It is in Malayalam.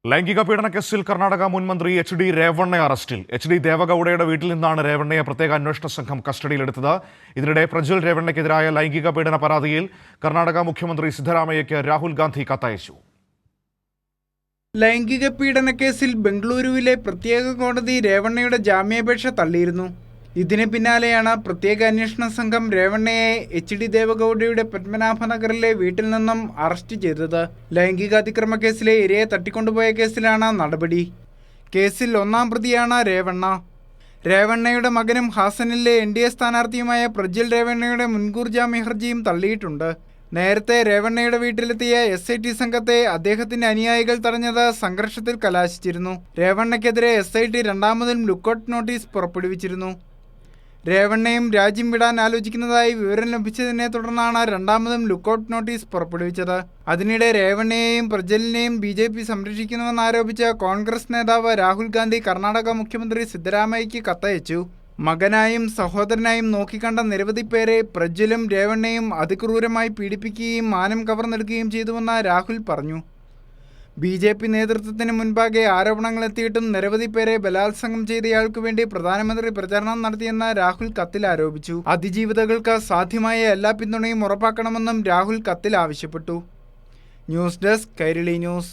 ലൈംഗിക പീഡന കേസിൽ കർണാടക മുൻ മന്ത്രി എച്ച്.ഡി. രേവണ്ണ അറസ്റ്റിൽ. എച്ച്.ഡി. ദേവഗൌഡയുടെ വീട്ടിൽ നിന്നാണ് രേവണ്ണയെ പ്രത്യേക അന്വേഷണ സംഘം കസ്റ്റഡിയിലെടുത്തത്. ഇതിനിടെ പ്രജ്വൽ രേവണ്ണയ്ക്കെതിരായ ലൈംഗിക പീഡന പരാതിയിൽ കർണാടക മുഖ്യമന്ത്രി സിദ്ധരാമയ്യയ്ക്ക് രാഹുൽ ഗാന്ധി കത്തയച്ചു. ലൈംഗിക പീഡന കേസിൽ ബംഗളൂരുവിലെ പ്രത്യേക കോടതി രേവണ്ണയുടെ ജാമ്യാപേക്ഷ തള്ളിയിരുന്നു. ഇതിന് പിന്നാലെയാണ് പ്രത്യേക അന്വേഷണ സംഘം രേവണ്ണയെ എച്ച്.ഡി. ദേവഗൌഡയുടെ പത്മനാഭനഗറിലെ വീട്ടിൽ നിന്നും അറസ്റ്റ് ചെയ്തത്. ലൈംഗികാതിക്രമ കേസിലെ ഇരയെ തട്ടിക്കൊണ്ടുപോയ കേസിലാണ് നടപടി. കേസിൽ ഒന്നാം പ്രതിയാണ് രേവണ്ണ. രേവണ്ണയുടെ മകനും ഹാസനിലെ NDA സ്ഥാനാർത്ഥിയുമായ പ്രജ്വൽ രേവണ്ണയുടെ മുൻകൂർ ജാമ്യ ഹർജിയും തള്ളിയിട്ടുണ്ട്. നേരത്തെ രേവണ്ണയുടെ വീട്ടിലെത്തിയ SIT സംഘത്തെ അദ്ദേഹത്തിന്റെ അനുയായികൾ തടഞ്ഞത് സംഘർഷത്തിൽ കലാശിച്ചിരുന്നു. രേവണ്ണയ്ക്കെതിരെ SIT രണ്ടാമതും ലുക്കൌട്ട് നോട്ടീസ് പുറപ്പെടുവിച്ചിരുന്നു. രേവണ്ണയും രാജ്യം വിടാൻ ആലോചിക്കുന്നതായി വിവരം ലഭിച്ചതിനെ തുടർന്നാണ് രണ്ടാമതും ലുക്കൌട്ട് നോട്ടീസ് പുറപ്പെടുവിച്ചത്. അതിനിടെ രേവണ്ണയെയും പ്രജ്വലിനെയും BJP സംരക്ഷിക്കുന്നുവെന്നാരോപിച്ച കോൺഗ്രസ് നേതാവ് രാഹുൽ ഗാന്ധി കർണാടക മുഖ്യമന്ത്രി സിദ്ധരാമയ്യയ്ക്ക് കത്തയച്ചു. മകനായും സഹോദരനായും നോക്കിക്കണ്ട നിരവധി പേരെ പ്രജ്വലും രേവണ്ണയും അതിക്രൂരമായി പീഡിപ്പിക്കുകയും മാനം കവർന്നെടുക്കുകയും ചെയ്തുവെന്ന് രാഹുൽ പറഞ്ഞു. BJP നേതൃത്വത്തിന് മുൻപാകെ ആരോപണങ്ങളെത്തിയിട്ടും നിരവധി പേരെ ബലാത്സംഗം ചെയ്തയാൾക്കു വേണ്ടി പ്രധാനമന്ത്രി പ്രചാരണം നടത്തിയെന്ന് രാഹുൽ കത്തിൽ ആരോപിച്ചു. അതിജീവിതകൾക്ക് സാധ്യമായ എല്ലാ പിന്തുണയും ഉറപ്പാക്കണമെന്നും രാഹുൽ കത്തിൽ ആവശ്യപ്പെട്ടു. News desk Kairali news.